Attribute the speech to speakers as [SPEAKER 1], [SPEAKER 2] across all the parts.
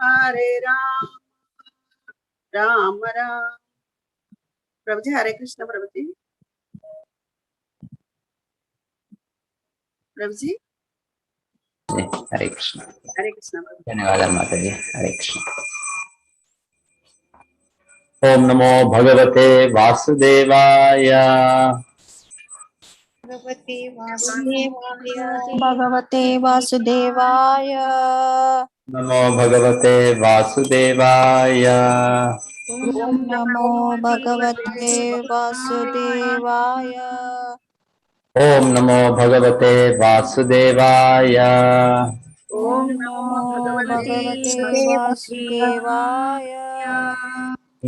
[SPEAKER 1] हरे राम राम राम। प्रभु जी हरे कृष्ण। प्रभु जी
[SPEAKER 2] हरे कृष्ण।
[SPEAKER 1] हरे कृष्ण।
[SPEAKER 2] धन्यवाद माता जी। हरे कृष्ण। ओम नमो भगवते वासुदेवाय।
[SPEAKER 3] भगवते वासुदेवाय।
[SPEAKER 2] नमो भगवते वासुदेवाय।
[SPEAKER 3] ओम नमो भगवते वासुदेवाय।
[SPEAKER 2] ओम नमो भगवते वासुदेवाय।
[SPEAKER 3] ओम नमो भगवते वासुदेवाय।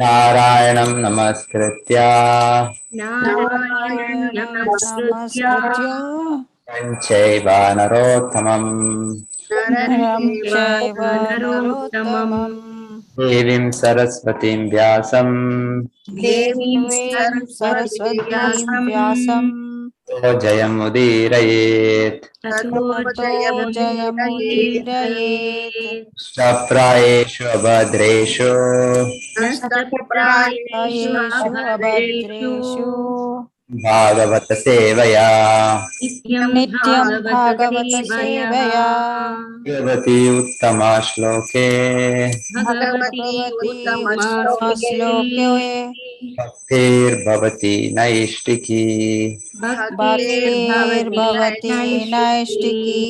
[SPEAKER 2] नारायणं नमस्कृत्य
[SPEAKER 3] नारायणं नमस्कृत्य
[SPEAKER 2] चैव नरोत्तमं
[SPEAKER 3] नरं चैव नरोत्तमं
[SPEAKER 2] देवीं सरस्वतीं व्यासं
[SPEAKER 3] देवीं सरस्वतीं व्यासं
[SPEAKER 2] जयमुदीरयेत्।
[SPEAKER 3] ततो जयमुदीरयेत्।
[SPEAKER 2] प्रायेषु अभद्रेषु
[SPEAKER 3] नष्टप्रायेषु अभद्रेषु
[SPEAKER 2] भागवत सेवया
[SPEAKER 3] नित्यं भागवत सेवया
[SPEAKER 2] भगवती उत्तमा श्लोके
[SPEAKER 3] भगवती उत्तमा श्लोके
[SPEAKER 2] भक्तिर्भवति नैष्टिकी।
[SPEAKER 3] भक्तिर्भवति नैष्टिकी।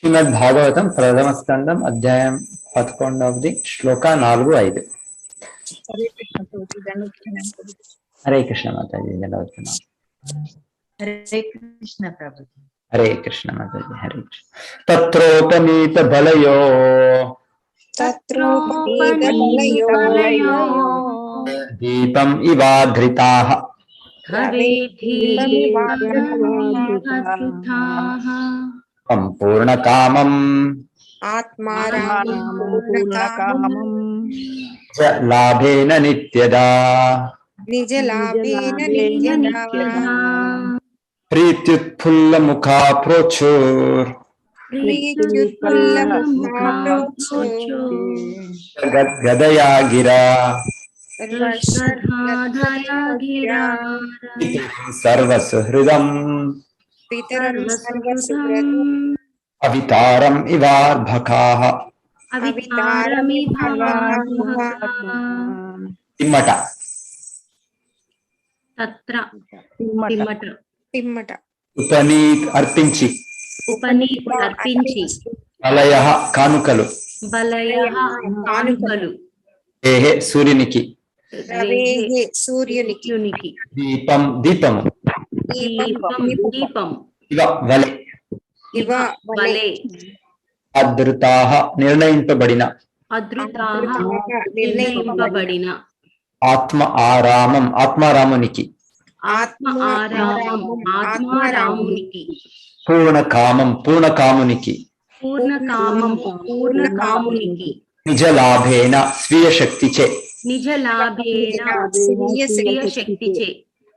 [SPEAKER 2] శ్రీమద్ భాగవతం ప్రథమ స్కందం అధ్యాయం 11 శ్లోక 4-5. హరే కృష్ణ మాతాజీ. చదువుతున్నాం.
[SPEAKER 4] हरे कृष्ण प्रभु।
[SPEAKER 2] हरे कृष्ण माताजी. हरे कृष्ण. तत्रोपनीत बलयो दीपम इवाधृताः संपूर्ण कामम लाभेन नित्यदा प्रीत्युत्फुल्ल मुखा प्रोचुर गदया गिरा सर्वसुहृदम् अवितारम् इवार्भकाः तिम्मट उपनीत अर्पिंచి బలయః కానుకలు ఏహే సూర్యునికి దీపం దీపము ఇవ వలె అధృతాః నిర్ణయింపబడిన ఆత్మ ఆరామం ఆత్మారామునికి పూర్ణ కామం పూర్ణకామునికి నిజ లాభేన స్వీయ శక్తిచే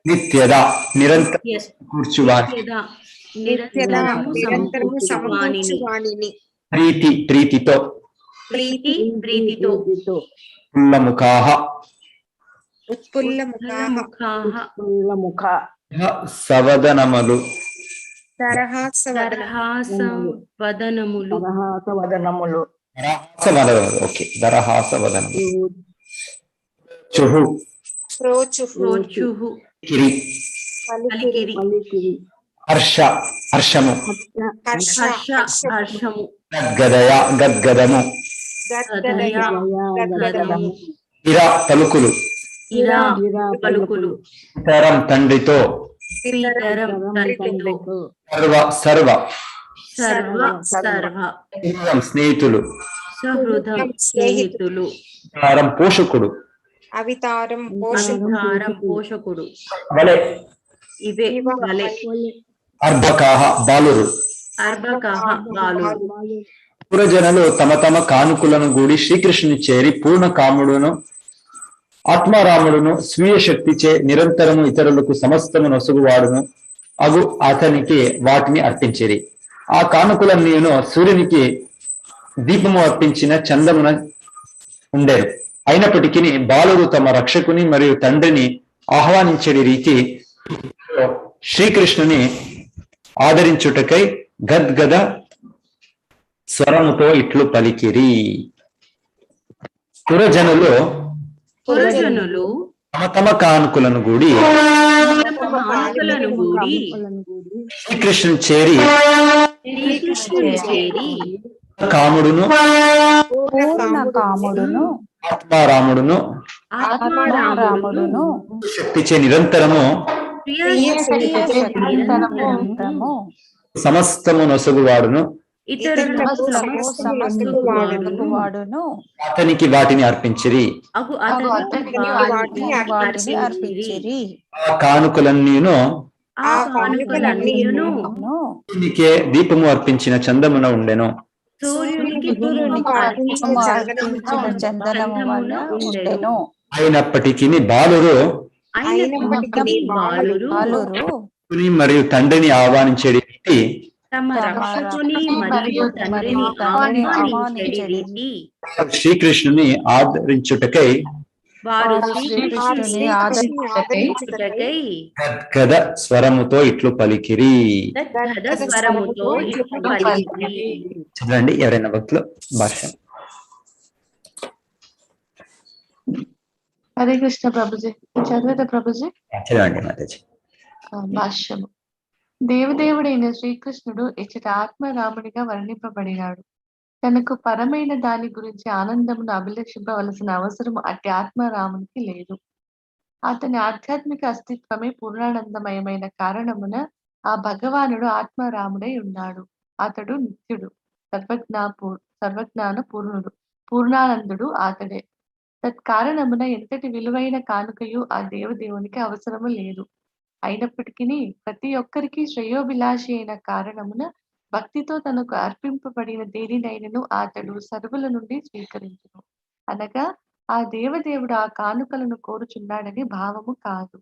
[SPEAKER 2] నిత్యదా నిరంతరం కూర్చువాని ప్రీతి ప్రీతితో ఉల్లముఖాః సవదనములు ఓకే దరహాసవదనములు కిరి హర్ష హర్షము గద్గదయ గద్గదము ఇర పలుకులు తరం తండ్రితో సర్వ సర్వ
[SPEAKER 4] సర్వ సర్వ
[SPEAKER 2] స్నేహితులు,
[SPEAKER 4] సహృదం స్నేహితులు,
[SPEAKER 2] అవతారం పోషకుడు,
[SPEAKER 5] అవితారం
[SPEAKER 4] అవతారం పోషకుడు,
[SPEAKER 2] వలె
[SPEAKER 4] ఇవే వలె,
[SPEAKER 2] అర్భకాహ బాలురు.
[SPEAKER 4] అర్భకాహ బాలుడు.
[SPEAKER 2] పురజనులు తమ తమ కానుకలను గూడి శ్రీకృష్ణుని చేరి పూర్ణ కాముడును ఆత్మారాముడును స్వీయ శక్తిచే నిరంతరము ఇతరులకు సమస్తము నొసగువాడును అగు అతనికి వాటిని అర్పించిరి. ఆ కానుకలన్నీను సూర్యునికి దీపము అర్పించిన చందమున ఉండేరు. అయినప్పటికీ బాలురు తమ రక్షకుని మరియు తండ్రిని ఆహ్వానించే రీతి శ్రీకృష్ణుని ఆదరించుటకై గద్గద స్వరముతో ఇట్లు పలికిరి. పురజనులు
[SPEAKER 4] పురజనులు
[SPEAKER 2] తమ తమ కానుకలను గూడి
[SPEAKER 4] కానుకలను గూడి
[SPEAKER 2] శ్రీకృష్ణుని చేరి
[SPEAKER 4] శ్రీకృష్ణుని చేరి
[SPEAKER 2] కాముడును
[SPEAKER 3] పూర్ణ కాముడును
[SPEAKER 2] ఆత్మారాముడును
[SPEAKER 3] ఆత్మారాముడును
[SPEAKER 2] శక్తిచే నిరంతరము
[SPEAKER 3] నిరంతరము
[SPEAKER 2] సమస్తము నొసగువాడును
[SPEAKER 3] ఇతరులకు సమస్తము వాడును
[SPEAKER 2] అతనికి వాటిని అర్పించిరి.
[SPEAKER 3] అతనికి వాటిని అర్పించిరి.
[SPEAKER 2] ఆ కానుకలన్నీను
[SPEAKER 4] ఆ కానుకలన్నీను
[SPEAKER 2] సూర్యునికే దీపము అర్పించిన చందమున ఉండెను.
[SPEAKER 4] సూర్యునికి
[SPEAKER 3] అర్పించిన చందనము వల్ల ఉండెను.
[SPEAKER 2] అయినప్పటికీ బాలురు
[SPEAKER 4] బాలురు
[SPEAKER 2] శివుని మరియు తండ్రిని ఆహ్వానించే రీతి
[SPEAKER 4] తమ రక్షకుని మరియు తండ్రిని ఆహ్వానించే రీతి
[SPEAKER 2] శ్రీకృష్ణుని ఆదరించుటకై
[SPEAKER 4] వారు
[SPEAKER 3] శ్రీకృష్ణుని
[SPEAKER 4] ఆదరించుటకై
[SPEAKER 2] గద స్వరముతో ఇట్లు పలికిరి.
[SPEAKER 4] గద స్వరముతో ఇట్లు పలికిరి.
[SPEAKER 2] చదవండి ఎవరైనా భక్తులు భాష.
[SPEAKER 6] హరే కృష్ణ ప్రభుజీ. చదివేత ప్రభుజీ.
[SPEAKER 2] చదవండి మాతాజీ.
[SPEAKER 6] భాష్యము. దేవదేవుడైన శ్రీకృష్ణుడు ఇచ్చట ఆత్మరాముడిగా వర్ణింపబడినాడు. తనకు పరమైన దాని గురించి ఆనందమును అభిలషింపవలసిన అవసరము అట్టి ఆత్మరామునికి లేదు. అతని ఆధ్యాత్మిక అస్తిత్వమే పూర్ణానందమయమైన కారణమున ఆ భగవానుడు ఆత్మరాముడై ఉన్నాడు. అతడు నిత్యుడు, సర్వజ్ఞాన పూర్ణుడు, పూర్ణానందుడు అతడే. తత్కారణమున ఎంతటి విలువైన కానుకయు ఆ దేవదేవునికి అవసరము లేదు. అయినప్పటికీ ప్రతి ఒక్కరికి శ్రేయోభిలాషి అయిన కారణమున భక్తితో తనకు అర్పింపబడిన దేనినైనను అతడు సర్వుల నుండి స్వీకరించును. అనగా ఆ దేవదేవుడు ఆ కానుకలను కోరుచున్నాడని భావము కాదు.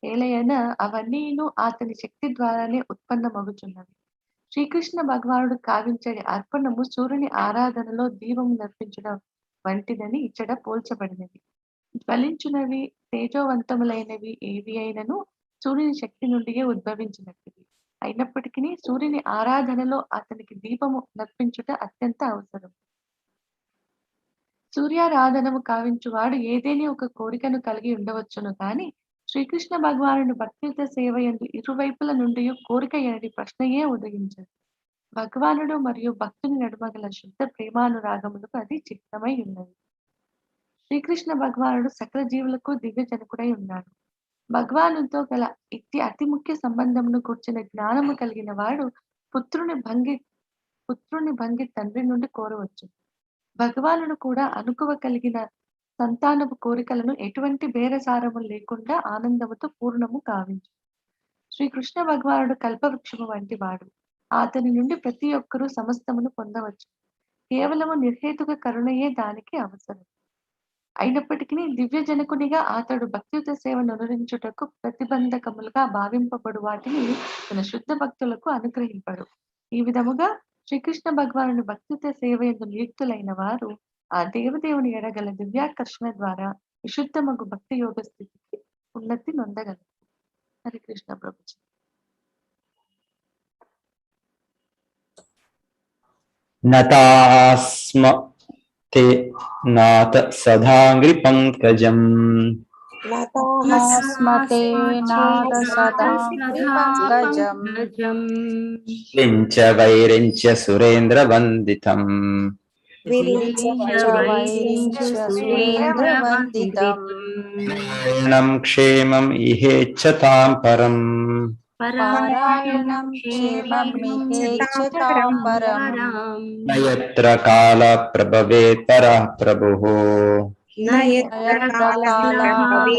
[SPEAKER 6] ఏలయన అవన్నీను అతని శక్తి ద్వారానే ఉత్పన్నమగుచున్నవి. శ్రీకృష్ణ భగవానుడు కావించడి అర్పణము సూర్యుని ఆరాధనలో దీపము నర్పించడం వంటిదని ఇచ్చట పోల్చబడినది. జ్వలించునవి తేజోవంతములైనవి ఏవి అయినను సూర్యుని శక్తి నుండియే ఉద్భవించినట్టివి. అయినప్పటికీ సూర్యుని ఆరాధనలో అతనికి దీపము నర్పించుట అత్యంత అవసరం. సూర్యారాధనము కావించువాడు ఏదేని ఒక కోరికను కలిగి ఉండవచ్చును గాని శ్రీకృష్ణ భగవానుడు భక్తియుత సేవ యందు ఇరువైపుల నుండి కోరిక ఎనడి ప్రశ్నయే ఉదయించదు. భగవానుడు మరియు భక్తుని నడుమగల శుద్ధ ప్రేమానురాగములకు అది చిత్రమై ఉన్నది. శ్రీకృష్ణ భగవానుడు సకల జీవులకు దివ్య జనకుడై ఉన్నాడు. భగవానుతో గల ఇట్టి అతి ముఖ్య సంబంధమును కూర్చిన జ్ఞానము కలిగిన వాడు పుత్రుని భంగి తండ్రి నుండి కోరవచ్చు. భగవానుడు కూడా అనుకువ కలిగిన సంతానపు కోరికలను ఎటువంటి బేరసారము లేకుండా ఆనందముతో పూర్ణము కావించు. శ్రీకృష్ణ భగవానుడు కల్పవృక్షము వంటి వాడు. అతని నుండి ప్రతి ఒక్కరూ సమస్తమును పొందవచ్చు. కేవలము నిర్హేతుక కరుణయే దానికి అవసరం. అయినప్పటికీ దివ్య జనకునిగా అతడు భక్తియుత సేవను అనురించుటకు ప్రతిబంధకములుగా భావింపబడు వాటిని తన శుద్ధ భక్తులకు అనుగ్రహింపడు. ఈ విధముగా శ్రీకృష్ణ భగవానుని భక్తియుత సేవ యందు నియుక్తులైన వారు ఆ దేవదేవుని ఎడగల దివ్యాకర్షణ ద్వారా విశుద్ధమగు భక్తి యోగ స్థితికి ఉన్నతి నొందగలరు. హరి కృష్ణ ప్రభుజీ.
[SPEAKER 2] నతాస్మ తే నాథ సదాంగ్రి పంకజం
[SPEAKER 3] నస్మతే నాద సదాంగ్రి పంకజం
[SPEAKER 2] లించ వైరించ సురేంద్ర వందితం
[SPEAKER 3] సురేంద్రవందితం
[SPEAKER 2] క్షేమం ఇహేచ్ఛతాం పరం
[SPEAKER 3] పారాయణం క్షేమమిహేచ్ఛతాం పరం.
[SPEAKER 2] నయత్ర కాల ప్రభవేత్ పరః ప్రభుః.
[SPEAKER 3] యత్ర కాలః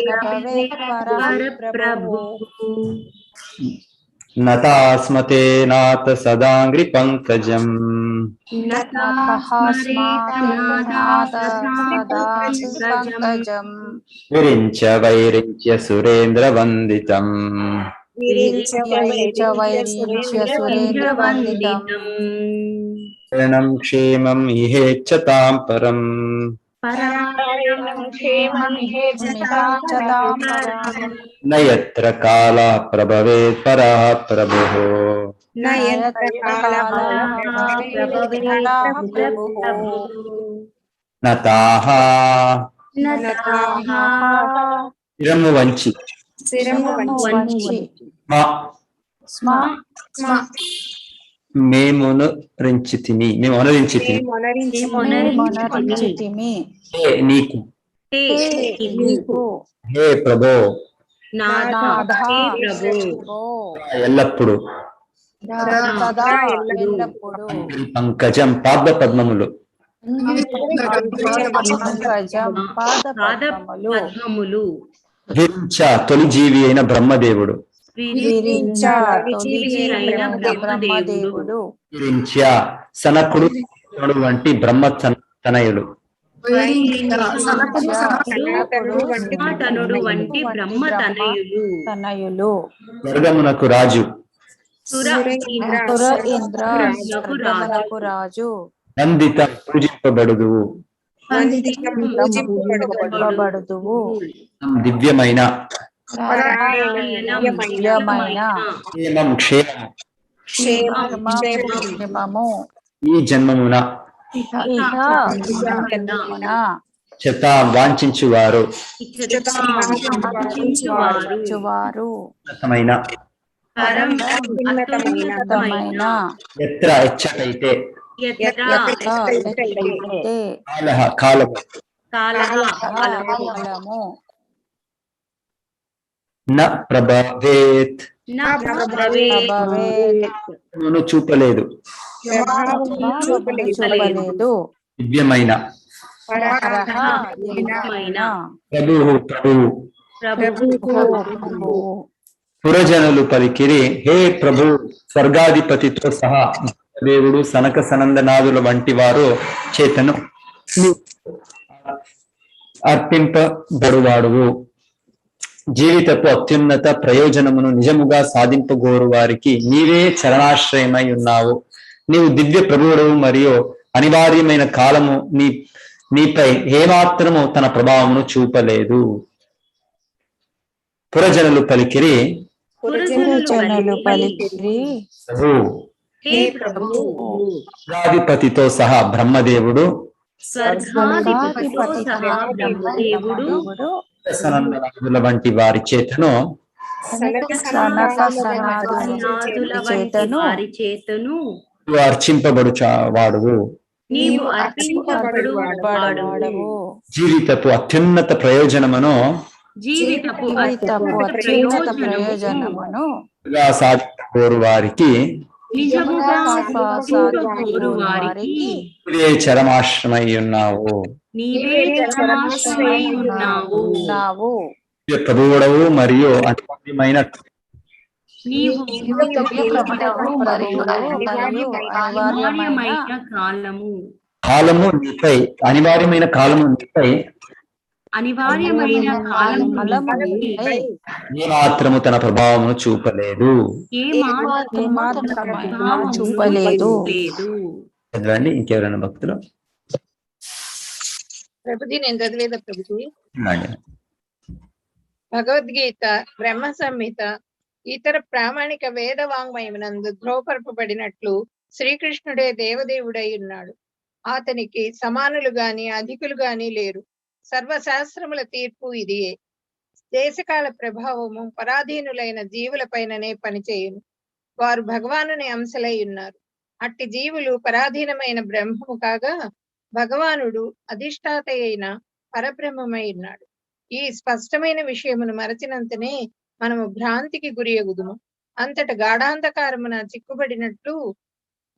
[SPEAKER 3] ప్రభవేత్ పరః ప్రభుః.
[SPEAKER 2] నతాస్మతే నాథ సదాంగ్రి పంకజం.
[SPEAKER 3] పంకజం
[SPEAKER 2] విరించ వైరించ్య సురేంద్ర వందితం.
[SPEAKER 3] వైరించ్య సురేంద్ర వందితం.
[SPEAKER 2] శరణం క్షేమం ఇహేచ్ఛతాం పరం. నయత్ర కాల ప్రభవేత్ పరః ప్రభుః. నతాః శిరము వంచి మేము అనురించి నీకు హే ప్రభో ఎల్లప్పుడు పంకజం పాద పద్మములు హించ తొలి జీవి అయిన బ్రహ్మదేవుడు సనకుడు వంటి బ్రహ్మ తనయులు
[SPEAKER 4] వంటి బ్రహ్మ
[SPEAKER 3] తనయులు
[SPEAKER 2] స్వర్గమునకు రాజు
[SPEAKER 3] రాజు
[SPEAKER 2] వందిత పూజింపబడుదు దివ్యమైన క్షేమము ఈ జన్మమున చెత వాంఛించువారు ఎత్ర ఎచ్చటైతే కాలము న ప్రభవేత్ చూపలేదు దివ్యమైన ప్రభువు పురజనులు పలికిరి హే ప్రభు స్వర్గాధిపతితో సహా దేవుడు సనక సనందనాదుల వంటి వారు చేతను అర్పింపబడువాడువు. జీవితపు అత్యున్నత ప్రయోజనమును నిజముగా సాధింపగోరు వారికి నీవే చరణాశ్రయమై ఉన్నావు. నీవు దివ్య ప్రభువుడవు మరియు అనివార్యమైన కాలము నీపై ఏమాత్రము తన ప్రభావమును చూపలేదు. పురజనులు పలికిరి స్వర్గాధిపతితో సహా బ్రహ్మదేవుడు సనందనాదుల వంటి వారి చేతను అర్చింపబడువాడువు. జీవితపు అత్యున్నత ప్రయోజనమును సాధించగోరు వారికి నీవే చరమాశ్రమై ఉన్నావు. ప్రభువుడవు మరియు అనివార్యమైన కాలము నీపై అనివార్యమైన కాలము నీపై ఏమాత్రము తన ప్రభావమును చూపలేదు. చదవండి ఇంకెవరైనా భక్తులు.
[SPEAKER 5] ప్రభుజీ నేను చదివేదా ప్రభుజీ? భగవద్గీత, బ్రహ్మ సంహిత, ఇతర ప్రామాణిక వేద వాంగ్మయమునందు ధ్రువపరపబడినట్లు శ్రీకృష్ణుడే దేవదేవుడై ఉన్నాడు. అతనికి సమానులు గాని అధికులు గాని లేరు. సర్వశాస్త్రముల తీర్పు ఇదియే. దేశకాల ప్రభావము పరాధీనులైన జీవుల పైననే పనిచేయును. వారు భగవానుని అంశలై ఉన్నారు. అట్టి జీవులు పరాధీనమైన బ్రహ్మము కాగా భగవానుడు అధిష్టాత అయిన పరబ్రహ్మమై ఉన్నాడు. ఈ స్పష్టమైన విషయమును మరచినంతనే మనము భ్రాంతికి గురియగుదుము. అంతట గాఢాంధకారమున చిక్కుబడినట్లు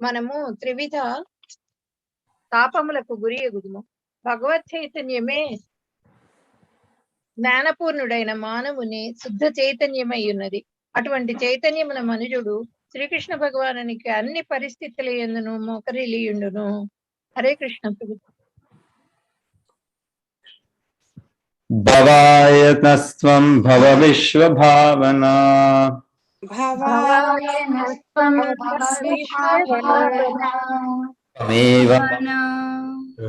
[SPEAKER 5] మనము త్రివిధ తాపములకు గురి ఎగుదుము. భగవత్ చైతన్యమే జ్ఞానపూర్ణుడైన మానవుని శుద్ధ చైతన్యమై ఉన్నది. అటువంటి చైతన్యమున మనుజుడు శ్రీకృష్ణ భగవానునికి అన్ని పరిస్థితుల యందును మోకరిల్లియుండును. హరే కృష్ణ ప్రభు.
[SPEAKER 2] భవాయతస్త్వం భవ విశ్వభావనా త్వమేవ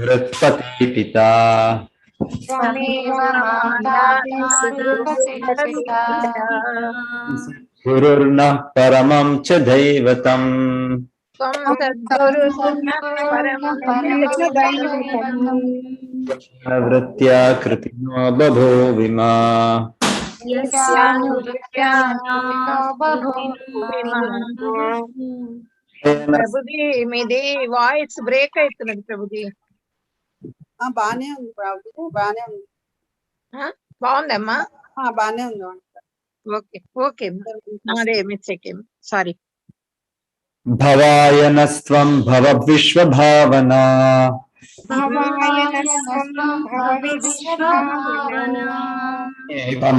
[SPEAKER 2] హృత్పతి పితా గురుర్నః పరమం చ దైవతం వృత్యా కృతినో బభూవిమా
[SPEAKER 5] ప్రభుజీ మీది వాయిస్ బ్రేక్ అవుతున్నది ప్రభుజీ.
[SPEAKER 1] బానే ఉంది ప్రభుజీ, బానే ఉంది.
[SPEAKER 5] బాగుందమ్మా?
[SPEAKER 1] బానే ఉంది.
[SPEAKER 5] ఓకే ఓకే, అదే మిస్టేక్, సారీ.
[SPEAKER 2] భవాయనస్త్వం భవ విశ్వభావనా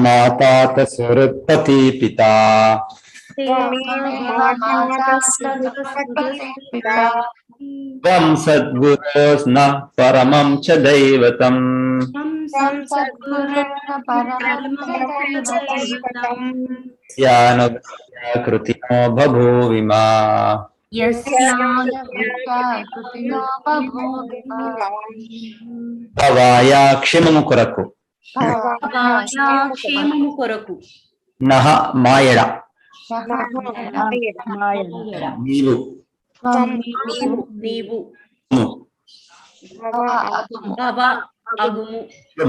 [SPEAKER 2] మాతా సురుత్పతి పితా త్వం సద్గురోస్నః పరమం చ దైవతం యానుగ్రహ్య కృతినో బభూవిమా భవాయ క్షేమము కొరకు
[SPEAKER 4] క్షేమము కొరకు
[SPEAKER 2] నహ మాయడ నీవు
[SPEAKER 4] నీవు భవ అగుము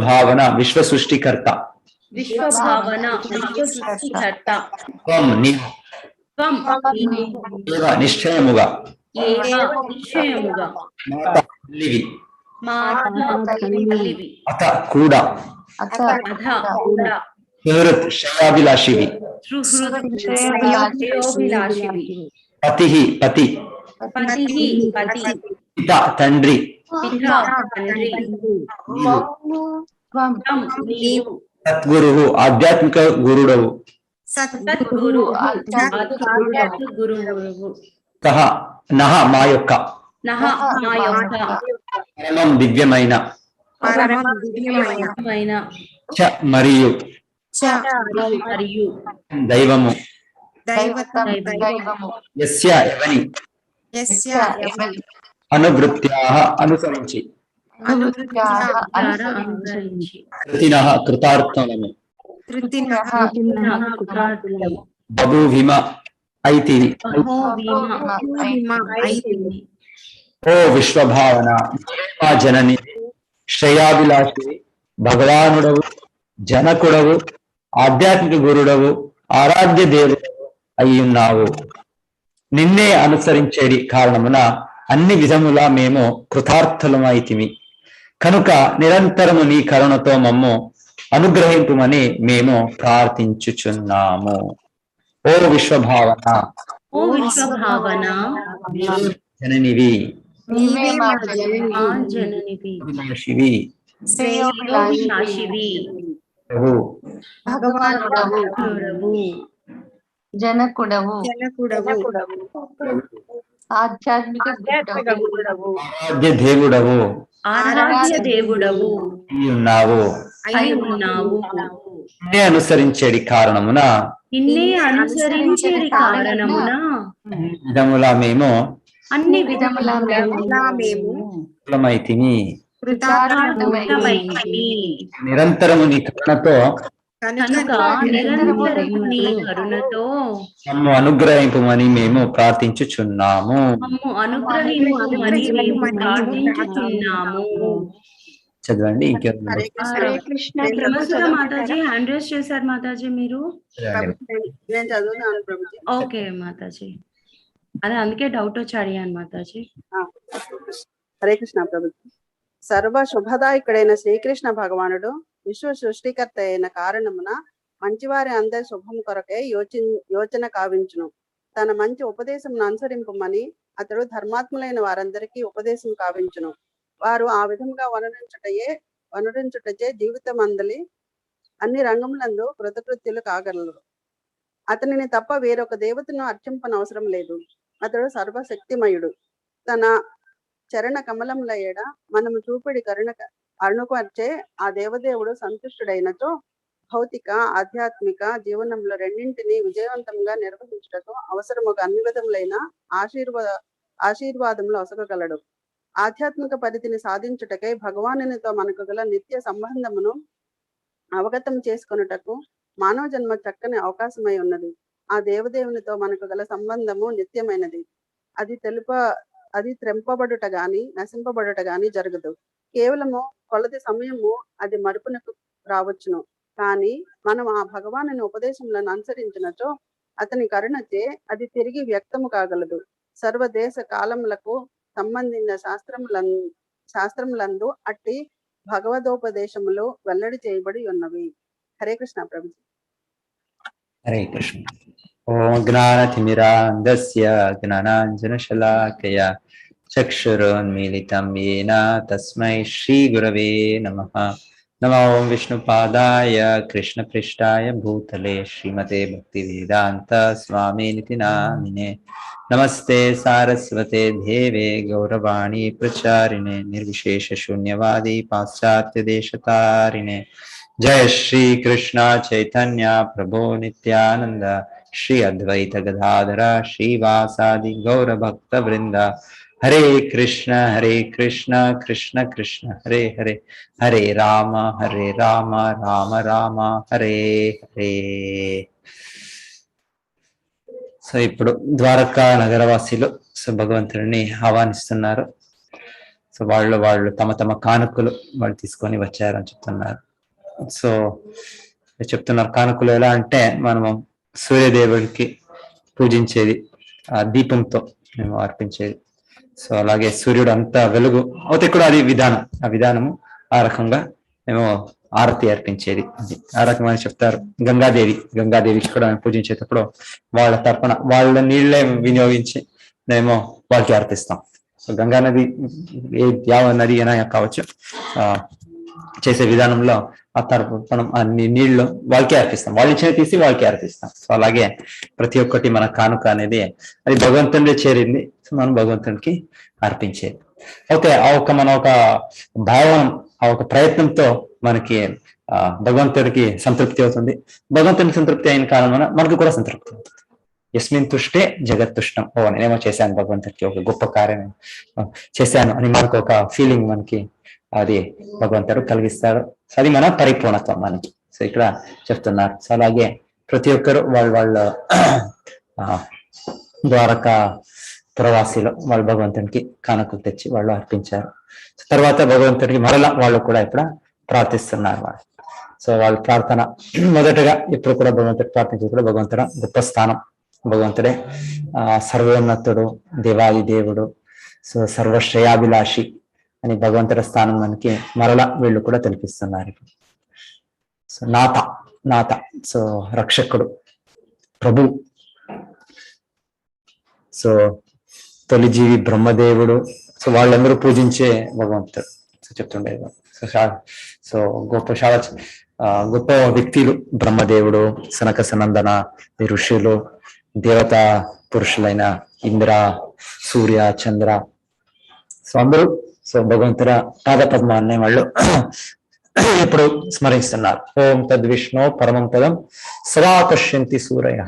[SPEAKER 2] భావన విశ్వ సృష్టికర్త
[SPEAKER 4] విశ్వభావన విశ్వ సృష్టికర్త
[SPEAKER 2] త్వం నీవు
[SPEAKER 4] త్వం
[SPEAKER 2] ఏవ నిశ్చయముగా
[SPEAKER 4] ఏవ నిశ్చయముగా
[SPEAKER 2] మాత తల్లివి
[SPEAKER 4] మాతా తల్లివి
[SPEAKER 2] అత కూడా
[SPEAKER 4] అధ కూడా
[SPEAKER 2] సుహృత్ శ్రేయాభిలాషివి
[SPEAKER 4] శ్రేయోభిలాషివి
[SPEAKER 2] పతి పతి
[SPEAKER 4] పతిః పతి
[SPEAKER 2] పిత తండ్రి
[SPEAKER 4] పితా తండ్రి త్వం నీవు
[SPEAKER 2] సద్గురు ఆధ్యాత్మిక గురుడవు
[SPEAKER 4] సద్గురు ఆధ్యాత్మిక గురువు
[SPEAKER 2] సహ నహ మా యొక్క
[SPEAKER 4] నహ మా యొక్క
[SPEAKER 2] పరమం దివ్యమైన
[SPEAKER 4] పరమైన
[SPEAKER 2] చ మరియు
[SPEAKER 4] మరియు
[SPEAKER 2] దైవము
[SPEAKER 4] దైవము
[SPEAKER 2] యస్య ఎవని అనువృత్యాః అనుసరించి
[SPEAKER 4] అనుసరించి
[SPEAKER 2] కృతినః కృతార్థములను
[SPEAKER 4] కృతార్థులము
[SPEAKER 2] బభూవిమ అయితివి ఓ విశ్వభావన మా జనని శ్రేయాభిలాషి భగవానుడవు జనకుడవు ఆధ్యాత్మిక గురుడవు ఆరాధ్య దేవుడవు అయ్యున్నావు. నిన్నే అనుసరించేది కారణమున అన్ని విధములా మేము కృతార్థులమైతిమి కనుక నిరంతరము నీ కరుణతో మమ్ము అనుగ్రహింపుమని మేము ప్రార్థించుచున్నాము. ఓ విశ్వభావన
[SPEAKER 4] ఓ విశ్వభావన
[SPEAKER 2] జననివి
[SPEAKER 4] మా జననివి
[SPEAKER 2] అభిలాషివి
[SPEAKER 4] శ్రేయోభిలాషివి భగవానుడవు
[SPEAKER 6] జనకుడవు ఆధ్యాత్మిక
[SPEAKER 5] గురుడవు,
[SPEAKER 2] ఆరాధ్య దేవుడవు
[SPEAKER 4] ఆరాధ్య దేవుడవు
[SPEAKER 2] ఉన్నావు.
[SPEAKER 4] అయి ఉన్నావు.
[SPEAKER 2] నిన్నే అనుసరించేది కారణమున
[SPEAKER 4] నిన్నే అనుసరించేది కారణమున
[SPEAKER 2] విధములా మేము
[SPEAKER 4] అన్ని విధముల
[SPEAKER 2] కులమైతిమి.
[SPEAKER 4] కృతార్థమైతిమి.
[SPEAKER 2] నిరంతరము నీ కరుణతో
[SPEAKER 4] కనుక నిరంతరము నీ కరుణతో
[SPEAKER 2] మమ్ము అనుగ్రహింపమని మేము ప్రార్థించుచున్నాము.
[SPEAKER 4] మమ్ము అనుగ్రహించుమని మేము ప్రార్థించుచున్నాము.
[SPEAKER 2] చదవండి ఇంకెవరు
[SPEAKER 1] హరే కృష్ణ.
[SPEAKER 5] హరే కృష్ణ
[SPEAKER 4] బ్రహ్మసుధ మాతాజీ హ్యాండ్ రైజ్ చేశారు మాతాజీ మీరు.
[SPEAKER 1] నేను చదువుతాను ప్రభుజీ.
[SPEAKER 4] ఓకే మాతాజీ, అదే అందుకే డౌట్ వచ్చి అడిగాను మాతాజీ.
[SPEAKER 1] హరే కృష్ణ ప్రభుజీ. సర్వ శుభదాయకుడైన శ్రీకృష్ణ భగవానుడు విశ్వ సృష్టికర్త అయిన కారణమున మంచివారి అందరి శుభం కొరకే యోచన కావించును. తన మంచి ఉపదేశం అనుసరింపమని అతడు ధర్మాత్ములైన వారందరికీ ఉపదేశం కావించును. వారు ఆ విధంగా వనరించుటచే జీవితం అందలి అన్ని రంగములందు కృతకృత్యులు కాగలరు. అతనిని తప్ప వేరొక దేవతను అర్చింపనవసరం లేదు. అతడు సర్వశక్తిమయుడు. తన చరణ కమలముల ఏడ మనము చూపిడి కరుణ అణుపర్చే ఆ దేవదేవుడు సంతుష్టుడైనచో భౌతిక ఆధ్యాత్మిక జీవనంలో రెండింటినీ విజయవంతంగా నిర్వహించుటకు అవసరముగా అన్ని విధములైన ఆశీర్వాదములు ఒసగగలడు. ఆధ్యాత్మిక పరిధిని సాధించుటకై భగవానునితో మనకు గల నిత్య సంబంధమును అవగతం చేసుకొనుటకు మానవ జన్మ చక్కని అవకాశమై ఉన్నది. ఆ దేవదేవునితో మనకు గల సంబంధము నిత్యమైనది. అది త్రెంపబడుట గాని నశింపబడుట గాని జరగదు. కేవలము కొలది సమయము అది మరుపునకు రావచ్చును. కానీ మనం ఆ భగవానుని ఉపదేశములను అనుసరించినచో అతని కరుణచే అది తిరిగి వ్యక్తము కాగలదు. సర్వదేశ కాలములకు సంబంధించిన శాస్త్రములందు అట్టి భగవదోపదేశములు వెల్లడి చేయబడి ఉన్నవి. హరే కృష్ణ ప్రభు.
[SPEAKER 2] హరే కృష్ణ. ఓం జ్ఞానతిమిరాంధస్య జ్ఞానాంజనశలాకయ చక్షురోన్మీలితం యేన తస్మై శ్రీ గురవే నమః. నమో ఓం విష్ణుపాదాయ కృష్ణపృష్ఠాయ భూతలే శ్రీమతే భక్తివేదాంత స్వామినితి నామినే. నమస్తే సారస్వతే దేవే గౌరవాణి ప్రచారిణే నిర్విశేష శూన్యవాది పాశ్చాత్య దేశతారిణే. జయ శ్రీ కృష్ణ చైతన్య ప్రభో నిత్యానంద శ్రీ అద్వైత గదాధర శ్రీవాసాది గౌర భక్త వృంద. హరే కృష్ణ కృష్ణ కృష్ణ హరే హరే, హరే రామ రామ రామ హరే హరే. సో ఇప్పుడు ద్వారకా నగరవాసీలు సో భగవంతుడిని ఆహ్వానిస్తున్నారు. సో వాళ్ళు తమ కానుకలు వాళ్ళు తీసుకొని వచ్చారని చెప్తున్నారు. సో చెప్తున్నారు కానుకలు ఎలా అంటే మనము సూర్యదేవుడికి పూజించేది ఆ దీపంతో మేము అర్పించేది. సో అలాగే సూర్యుడు అంతా వెలుగు అవుతే కూడా అది ఆ విధానము ఆ రకంగా మేము ఆరతి అర్పించేది. అది ఆ రకమని చెప్తారు. గంగాదేవికి కూడా మేము పూజించేటప్పుడు వాళ్ళ తరపున వాళ్ళ నీళ్ళే వినియోగించి మేము వాళ్ళకి అర్పిస్తాం. సో గంగా నది ಯಾವ నది అయినా కావచ్చు, చేసే విధానంలో ఆ తర్పణం అన్ని నీళ్లు వాళ్ళకే అర్పిస్తాం, వాళ్ళ ఇచ్చిన తీసి వాళ్ళకే అర్పిస్తాం. సో అలాగే ప్రతి ఒక్కటి మన కానుక అనేది అది భగవంతుడే చేరింది, సో మనం భగవంతునికి అర్పించేది. ఓకే, మన ఒక భావం ఆ ఒక ప్రయత్నంతో మనకి భగవంతుడికి సంతృప్తి అవుతుంది. భగవంతునికి సంతృప్తి అయిన కారణం మనకు కూడా సంతృప్తి అవుతుంది. యస్మిన్ తుష్టే జగత్తుష్టం. నేనేమో చేశాను, భగవంతుడికి ఒక గొప్ప కార్యం చేశాను అని మనకు ఒక ఫీలింగ్ మనకి అది భగవంతుడు కలిగిస్తాడు. సో అది మన పరిపూర్ణత్వం మనకి. సో ఇక్కడ చెప్తున్నారు. సో అలాగే ప్రతి ఒక్కరు వాళ్ళ ద్వారకా ప్రవాసీలో వాళ్ళు భగవంతునికి కానుకలు తెచ్చి వాళ్ళు అర్పించారు. తర్వాత భగవంతుడికి మరలా వాళ్ళు కూడా ఇప్పుడు ప్రార్థిస్తున్నారు వాళ్ళు. సో వాళ్ళ ప్రార్థన మొదటగా ఇప్పుడు కూడా భగవంతుడు ప్రార్థించి కూడా భగవంతుడు గొప్ప స్థానం, భగవంతుడే సర్వోన్నతుడు, దేవాది దేవుడు, సో సర్వశ్రేయాభిలాషి అని భగవంతుడి స్థానం మనకి మరలా వీళ్ళు కూడా తెలిపిస్తున్నారు. సో నాథ సో రక్షకుడు, ప్రభు, సో తొలి జీవి బ్రహ్మదేవుడు. సో వాళ్ళందరూ పూజించే భగవంతుడు. సో చెప్తుండేది. సో గొప్ప వ్యక్తులు బ్రహ్మదేవుడు, సనక సనందన, ఋషులు, దేవతా పురుషులైన ఇంద్ర, సూర్య, చంద్ర, సో అందరూ సో భగవంతుడ పాద పద్మాన్ని వాళ్ళు ఇప్పుడు స్మరిస్తున్నారు. ఓం తద్విష్ణు పరమం పదం సదా పశ్యంతి సూరయ.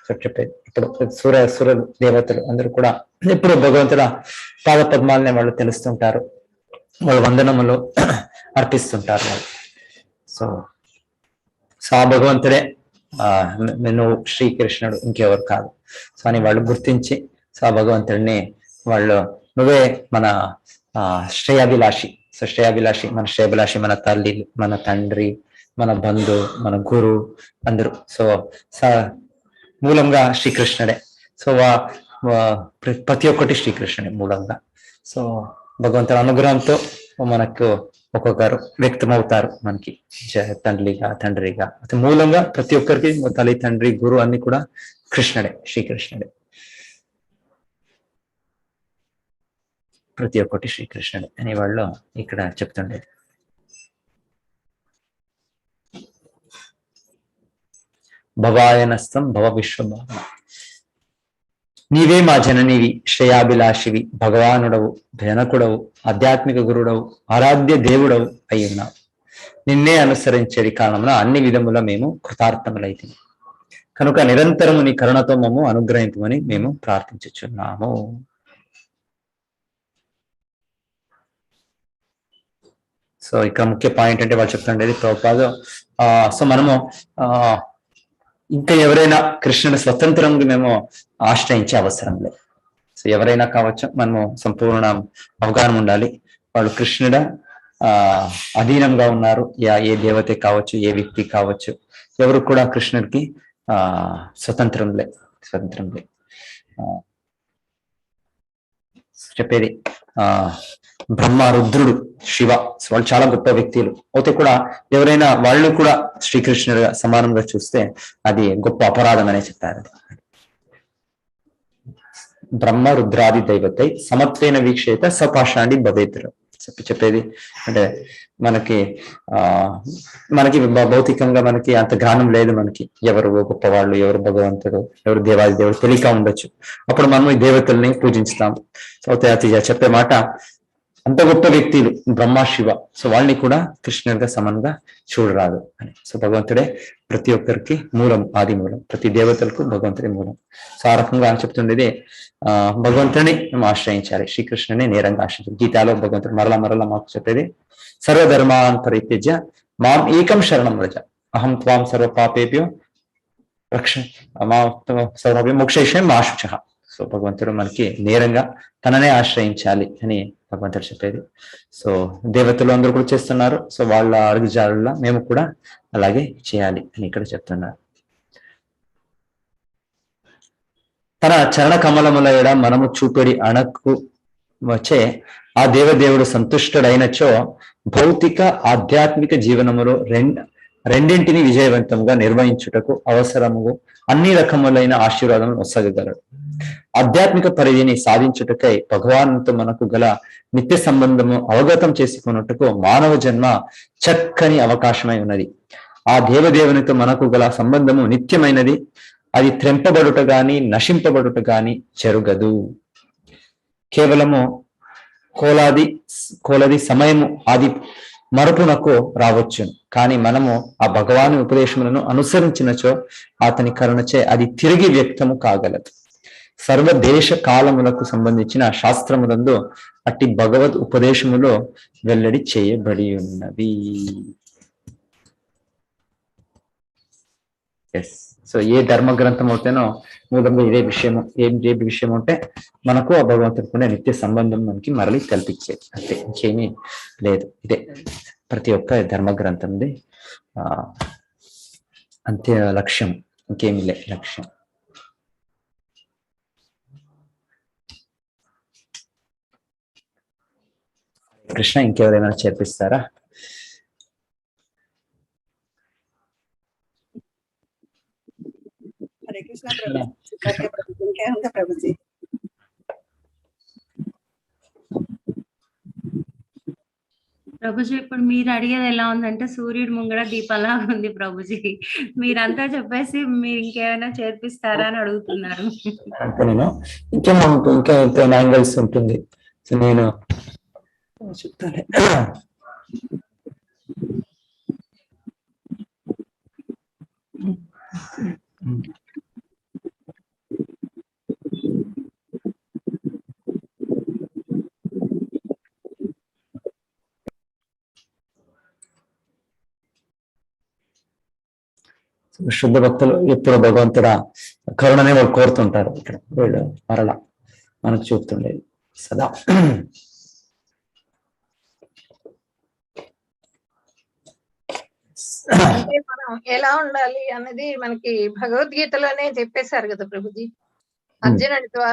[SPEAKER 2] సో చెప్పేది ఇప్పుడు సూర్య దేవతలు అందరూ కూడా ఎప్పుడు భగవంతుడ పాద పద్మాలని వాళ్ళు తెలుస్తుంటారు, వాళ్ళు వందనములు అర్పిస్తుంటారు వాళ్ళు. సో ఆ భగవంతుడే నువ్వు శ్రీకృష్ణుడు, ఇంకెవరు కాదు. సో అని వాళ్ళు గుర్తించి సో ఆ భగవంతుడిని వాళ్ళు నువ్వే మన శ్రేయాభిలాషి. సో శ్రేయాభిలాషి, మన శ్రేయాభిలాషి మన తల్లి, మన తండ్రి, మన బంధు, మన గురు అందరూ. సో మూలంగా శ్రీకృష్ణుడే. సో ప్రతి ఒక్కటి శ్రీకృష్ణుడే మూలంగా. సో భగవంతుడి అనుగ్రహంతో మనకు ఒక్కొక్కరు వ్యక్తమవుతారు మనకి తండ్రిగా మూలంగా ప్రతి ఒక్కరికి తల్లి తండ్రి గురు అన్ని కూడా కృష్ణుడే, శ్రీకృష్ణుడే. ప్రతి ఒక్కటి శ్రీకృష్ణుడే అని వాళ్ళు ఇక్కడ చెప్తుండేది. భవాయనస్తం భవ విశ్వభావన, నీవే మా జననివి, శ్రేయాభిలాషివి, భగవానుడవు, జనకుడవు, ఆధ్యాత్మిక గురుడవు, ఆరాధ్య దేవుడవు అయి ఉన్నావు. నిన్నే అనుసరించేది కారణమున అన్ని విధముల మేము కృతార్థములైతే కనుక నిరంతరము నీ కరుణతో మమ్ము అనుగ్రహించమని మేము ప్రార్థించుచున్నాము. సో ఇక్కడ ముఖ్య పాయింట్ అంటే వాళ్ళు చెప్తుండేది ప్రభుపాద, సో మనము ఇంకా ఎవరైనా కృష్ణుని స్వతంత్రంగా మేము ఆశ్రయించే అవసరం లేదు. సో ఎవరైనా కావచ్చు, మనము సంపూర్ణ అవగాహన ఉండాలి. వాళ్ళు కృష్ణుడ అధీనంగా ఉన్నారు. ఏ దేవత కావచ్చు, ఏ వ్యక్తి కావచ్చు, ఎవరు కూడా కృష్ణుడికి స్వతంత్రం లేదు. చెప్పేది బ్రహ్మ, రుద్రుడు, శివ, వాళ్ళు చాలా గొప్ప వ్యక్తులు అయితే కూడా ఎవరైనా వాళ్ళు కూడా శ్రీకృష్ణుడిగా సమానంగా చూస్తే అది గొప్ప అపరాధం అనే చెప్పారు. బ్రహ్మ రుద్రాది దైవతై సమత్వేన వీక్షేత సపాషాండి భవేతులు చెప్పేది అంటే మనకి భౌతికంగా మనకి అంత జ్ఞానం లేదు. మనకి ఎవరు గొప్పవాళ్ళు, ఎవరు భగవంతుడు, ఎవరు దేవాది దేవుడు తెలియక ఉండొచ్చు. అప్పుడు మనం ఈ దేవతల్ని పూజించుతాం. అయితే చెప్పే మాట అంత గొప్ప వ్యక్తులు బ్రహ్మ, శివ, సో వాళ్ళని కూడా కృష్ణుడిగా సమానంగా చూడరాదు అని. సో భగవంతుడే ప్రతి ఒక్కరికి మూలం, ఆది మూలం. ప్రతి దేవతలకు భగవంతుడే మూలం. సో ఆ రకంగా చెప్తుండేది భగవంతుడిని మేము ఆశ్రయించాలి, శ్రీకృష్ణుని నేరంగా ఆశ్రయించాలి. గీతాలో భగవంతుడు మరలా మాకు చెప్పేది సర్వధర్మాన్ పరిత్యజ్య మాం ఏకం శరణం వ్రజ అహం త్వాం సర్వ పాపేభ్యో సర్వభ్యం మోక్షయిష్యామి మా శుచః. సో భగవంతుడు మనకి నేరంగా తననే ఆశ్రయించాలి అని భగవంతుడు చెప్పేది. సో దేవతలు అందరూ కూడా చేస్తున్నారు. సో వాళ్ళ అడుగుజాడల్లో మేము కూడా అలాగే చేయాలి అని ఇక్కడ చెప్తున్నారు. తన చరణ కమలముల ఎడ మనము చూపెడి అణకు వచ్చే ఆ దేవదేవుడు సంతుష్టుడైనచో భౌతిక ఆధ్యాత్మిక జీవనములో రెండింటిని విజయవంతంగా నిర్వహించుటకు అవసరము అన్ని రకములైన ఆశీర్వాదములు వసగలడు. ఆధ్యాత్మిక పరిధిని సాధించుటకై భగవానుతో మనకు గల నిత్య సంబంధము అవగతం చేసుకున్నట్టుకు మానవ జన్మ చక్కని అవకాశమై ఉన్నది. ఆ దేవదేవునితో మనకు గల సంబంధము నిత్యమైనది. అది త్రెంపబడుట గాని నశింపబడుట గాని జరుగదు. కేవలము కోలది సమయము అది మరపునకు రావచ్చు. కానీ మనము ఆ భగవాని ఉపదేశములను అనుసరించినచో అతని కరుణచే అది తిరిగి వ్యక్తము కాగలదు. సర్వదేశ కాలములకు సంబంధించిన శాస్త్రములందు అట్టి భగవద్ ఉపదేశములో వెల్లడి చేయబడి ఉన్నవి. ఎస్, సో ఏ ధర్మ గ్రంథం అవుతేనో మూలంగా ఇదే విషయము. ఏ విషయం అంటే మనకు ఆ భగవంతుడికి నిత్య సంబంధం మనకి మరలి కల్పించేది, అంతే, ఇంకేమీ లేదు. ఇదే ప్రతి ఒక్క ధర్మ గ్రంథంది అంతే లక్ష్యం, ఇంకేమీ లేదు లక్ష్యం. కృష్ణ ఇంకెవరైనా చేర్పిస్తారా?
[SPEAKER 1] హరే కృష్ణ ప్రభుజీ. ఇంకేముందా ప్రభుజీ?
[SPEAKER 4] ప్రభుజీ, ఇప్పుడు మీరు అడిగేది ఎలా ఉందంటే సూర్యుడు ముంగడ దీపంలాగా ఉంది ప్రభుజీ. మీరంతా చెప్పేసి మీరు ఇంకేమైనా చేర్పిస్తారా అని అడుగుతున్నారు.
[SPEAKER 2] నేను ఇంకా యాంగిల్స్ ఉంటుంది. సో నేను చెప్తాను. శుద్ధ భక్తులు ఎప్పుడు భగవంతుడ కరుణనే వాళ్ళు కోరుతుంటారు. ఇక్కడ వీళ్ళు మరలా మనకు చూపుతుండేది సదా.
[SPEAKER 5] అంటే మనం ఎలా ఉండాలి అన్నది మనకి భగవద్గీతలోనే చెప్పేశారు కదా ప్రభుజీ. అర్జునుడి ద్వారా